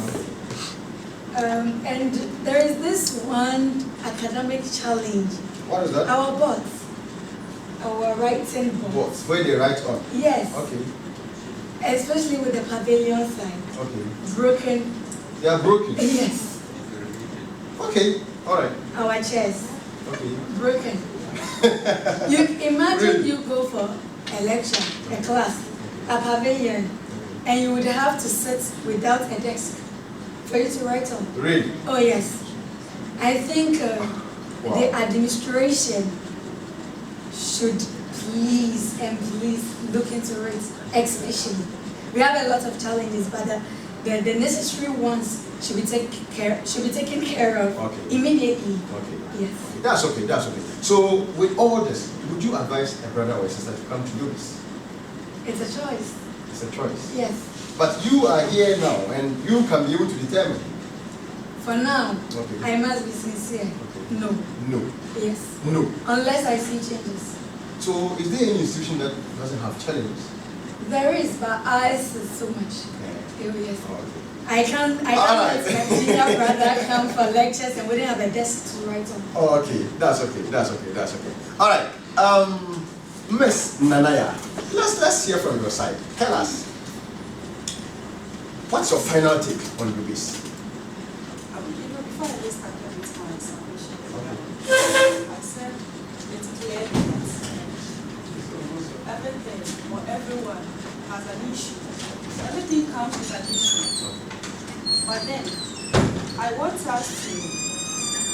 and there is this one academic challenge. What is that? Our boards, our writing boards. Where they write on? Yes. Okay. Especially with the pavilion sign. Okay. Broken. They are broken? Yes. Okay, all right. Our chairs. Okay. Broken. You imagine really? You go for a lecture, a class, a pavilion, and you would have to sit without a desk for you to write on. Really? Oh yes. I think the administration should please look into it, especially. We have a lot of challenges, but the necessary ones should be taken care of immediately. Okay. Yes. Okay. That's okay. That's okay. So, with all this, would you advise a brother or a sister to come to UBIDS? It's a choice. It's a choice. Yes. But you are here now, and you can be able to determine. For now, okay. I must be sincere. Okay. No. No. Yes. No. Unless I see changes. So, is there any institution that doesn't have challenges? There is, but ours is so much. Yeah. Oh, yes. Oh, okay. I can't let my junior brother come for lectures and we didn't have a desk to write on. Oh, okay. That's okay. That's okay. That's okay. All right. Miss Nanaya, let's hear from your side. Tell us, what's your final take on UBIDS? Before I just started with my submission, I said it's clear that everything or everyone has an issue. Everything comes with an issue. But then, I want us to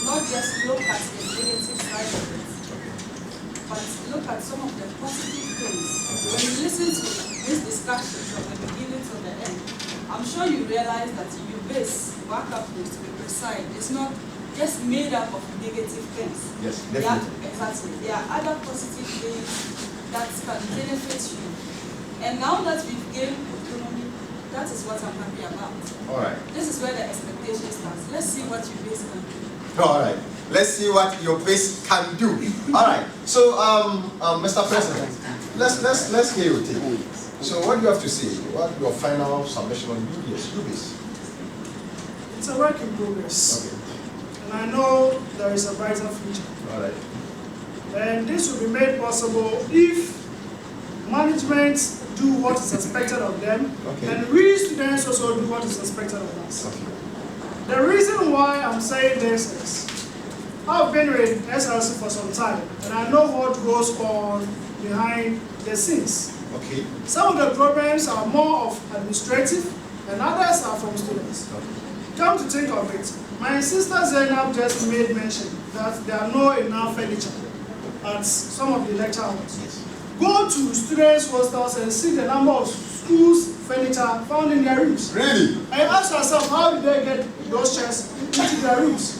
not just look at the negative side of it, but look at some of the positive things. When you listen to this discussion from the beginning to the end, I'm sure you realize that UBIDS, backup to be precise, is not just made up of negative things. Yes, definitely. Exactly. There are other positive things that can benefit you. And now that we've gained autonomy, that is what I'm happy about. All right. This is where the expectation starts. Let's see what UBIDS can do. All right. Let's see what your base can do. All right. So, Mr. President, let's hear your take. So, what do you have to say? What your final submission on UBIDS? It's a work in progress. Okay. And I know there is a brighter future. All right. And this will be made possible if management do what is expected of them, and we students also do what is expected of us. The reason why I'm saying this is, I've been with SLC for some time, and I know what goes on behind the scenes. Some of the problems are more of administrative, and others are from students. Come to think of it, my sister Zainab just made mention that there are no enough furniture at some of the lecture halls. Go to students' hostels and see the number of schools' furniture found in their rooms. Really? And ask yourself, how did they get those chairs into their rooms?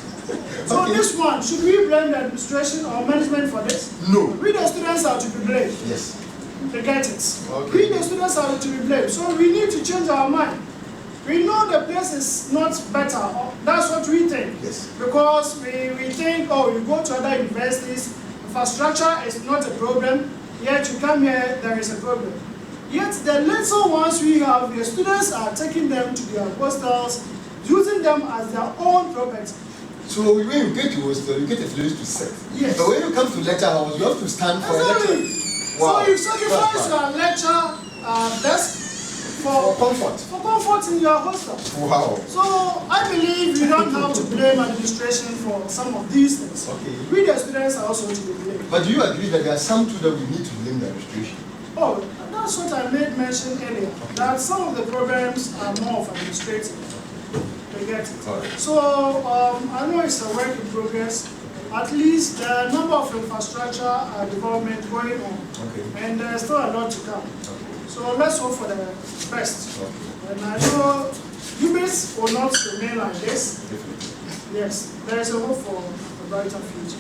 So this one, should we blame the administration or management for this? No. We the students are to be blamed. Yes. They get it. We the students are to be blamed. So we need to change our mind. We know the place is not better. That's what we think. Yes. Because we think, oh, you go to other universities, infrastructure is not a problem, yet you come here, there is a problem. Yet the little ones we have, the students are taking them to their hostels, using them as their own property. So when you get to hostel, you get a place to sit. Yes. But when you come to lecture house, you have to stand for a lecture. Wow. So you sacrifice your lecture desk for comfort. For comfort in your hostel. Wow. So I believe you don't have to blame administration for some of these things. We the students are also to be blamed. But do you agree that there are some too that we need to blame the administration? Oh, that's what I made mention earlier. That some of the problems are more of administrative. They get it. So I know it's a work in progress. At least the number of infrastructure development going on, and there's still a lot to come. So let's hope for the best. And I know UBIDS will not remain like this. Yes, there is a hope for a brighter future.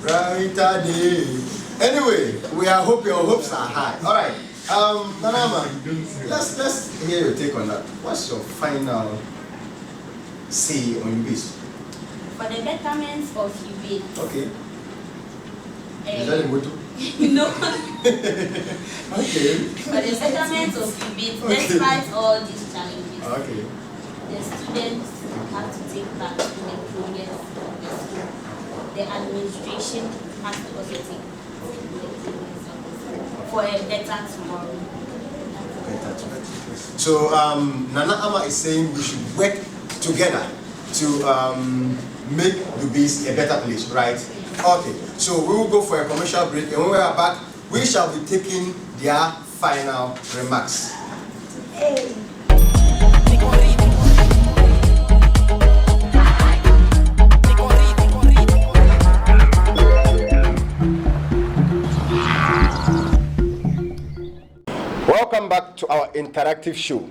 Brighter day. Anyway, we are hoping your hopes are high. All right, Nanama, let's hear your take on that. What's your final say on UBIDS? For the betterment of UBIDS. Is that a motto? No. For the betterment of UBIDS, despite all these challenges, the students have to take part in the progress of the school. The administration has to also take the progress of the school for a better tomorrow. So Nana Ama is saying we should work together to make UBIDS a better place, right? Okay, so we will go for a commercial break, and when we are back, we shall be taking their final remarks. Hey. Welcome back to our interactive show.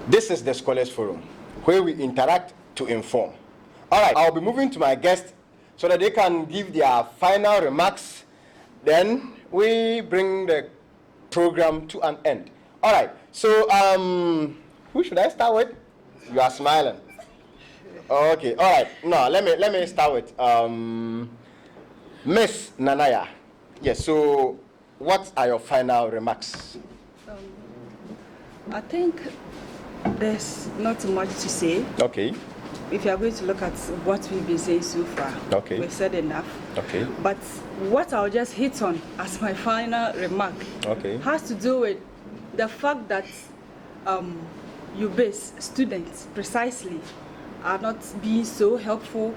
This is the Scholars Forum, where we interact to inform. All right, I'll be moving to my guests so that they can give their final remarks. Then we bring the program to an end. All right, so who should I start with? You are smiling. Okay, all right. No, let me start with Miss Nanaya. Yes, so what are your final remarks? I think there's not much to say. Okay. If you are going to look at what we've been saying so far, we've said enough. Okay. But what I'll just hit on as my final remark has to do with the fact that UBIDS students precisely are not being so helpful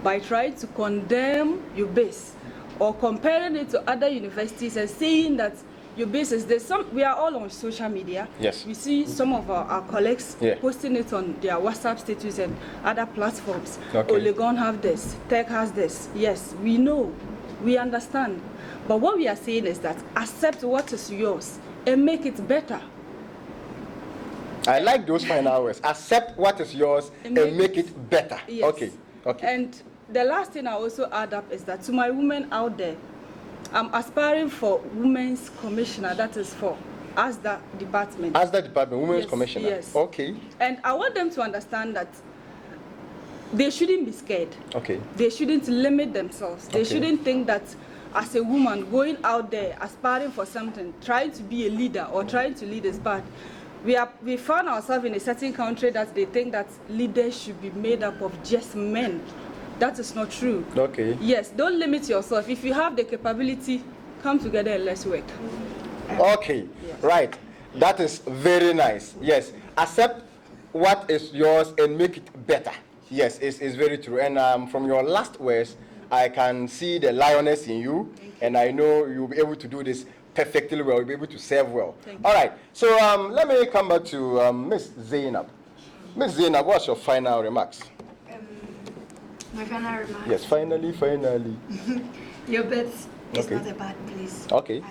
by trying to condemn UBIDS or comparing it to other universities and saying that UBIDS is this. We are all on social media. Yes. We see some of our colleagues posting it on their WhatsApp status and other platforms. Olegon have this, Tech has this. Yes, we know, we understand. But what we are saying is that accept what is yours and make it better. I like those final words. Accept what is yours and make it better. Yes. Okay. And the last thing I also add up is that to my women out there, I'm aspiring for Women's Commissioner, that is for ASDA department. ASDA department, Women's Commissioner. Yes. Okay. And I want them to understand that they shouldn't be scared. Okay. They shouldn't limit themselves. They shouldn't think that as a woman going out there aspiring for something, trying to be a leader or trying to lead is bad. We found ourselves in a certain country that they think that leaders should be made up of just men. That is not true. Okay. Yes, don't limit yourself. If you have the capability, come together and let's work. Okay, yes. Right. That is very nice. Yes, accept what is yours and make it better. Yes, it's very true. And from your last words, I can see the lioness in you, and I know you'll be able to do this perfectly well. You'll be able to serve well. All right. So let me come back to Miss Zainab. Miss Zainab, what's your final remarks? My final remarks. Yes, finally. UBIDS is not a bad place. Okay.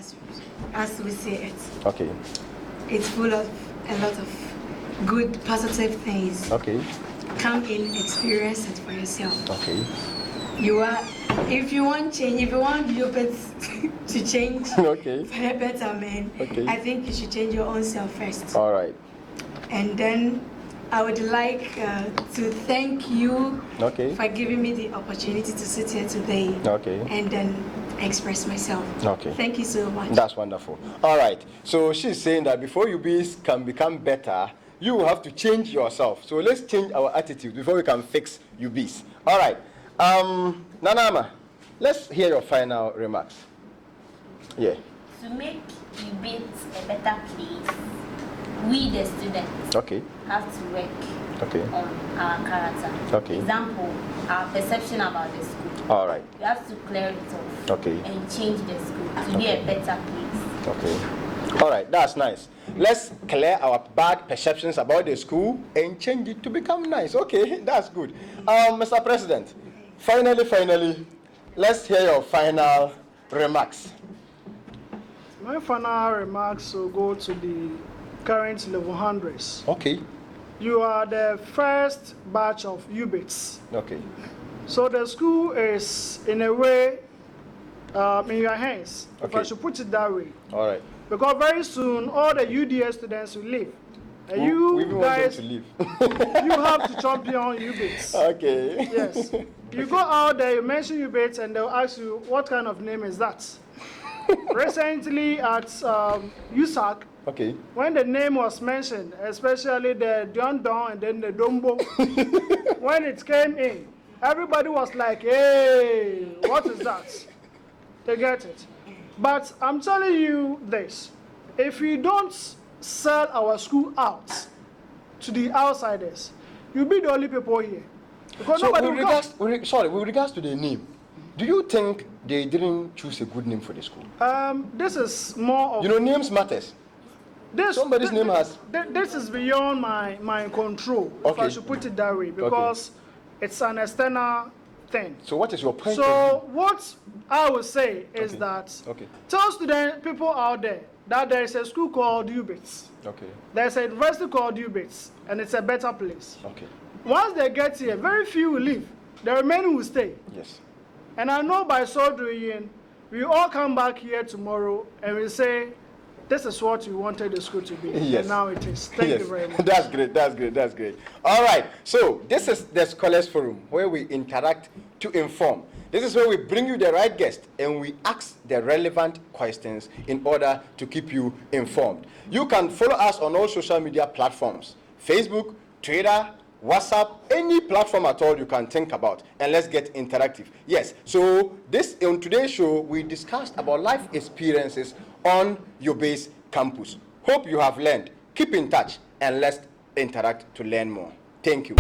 As we say it. Okay. It's full of a lot of good, positive things. Okay. Come in, experience it for yourself. Okay. If you want change, if you want UBIDS to change okay. for a better man, okay. I think you should change your own self first. All right. And then I would like to thank you for giving me the opportunity to sit here today and then express myself. Okay. Thank you so much. That's wonderful. All right. So she's saying that before UBIDS can become better, you have to change yourself. So let's change our attitude before we can fix UBIDS. All right. Nanama, let's hear your final remarks. Yeah. To make UBIDS a better place, we the students have to work on our character. Example, our perception about the school. All right. We have to clear it off and change the school to be a better place. Okay. All right, that's nice. Let's clear our bad perceptions about the school and change it to become nice. Okay, that's good. Mr. President, finally, let's hear your final remarks. My final remarks will go to the current level 100s. Okay. You are the first batch of UBIDS. Okay. So the school is, in a way, in your hands, if I should put it that way. All right. Because very soon, all the UDS students will leave. And you guys, to leave. you have to champion UBIDS. Okay. Yes. You go out there, you mention UBIDS, and they'll ask you, what kind of name is that? Recently at USAC, when the name was mentioned, especially the Don and then the Dombo, when it came in, everybody was like, hey, what is that? They get it. But I'm telling you this, if we don't sell our school out to the outsiders, you'll be the only people here. Because so with regards to the name, do you think they didn't choose a good name for the school? This is more of... You know, names matters. Somebody's name has... This is beyond my control, if I should put it that way, because it's an external thing. So what is your point? So what I would say is that tell people out there that there is a school called UBIDS. There's a university called UBIDS, and it's a better place. Once they get here, very few will leave. The remaining will stay. Yes. And I know by so doing, we all come back here tomorrow and we say, this is what we wanted the school to be. Yes. And now it is. Thank you very much. That's great. All right. So this is the Scholars Forum, where we interact to inform. This is where we bring you the right guest and we ask the relevant questions in order to keep you informed. You can follow us on all social media platforms, Facebook, Twitter, WhatsApp, any platform at all you can think about, and let's get interactive. Yes, so on today's show, we discussed about life experiences on UBIDS campus. Hope you have learned. Keep in touch, and let's interact to learn more. Thank you.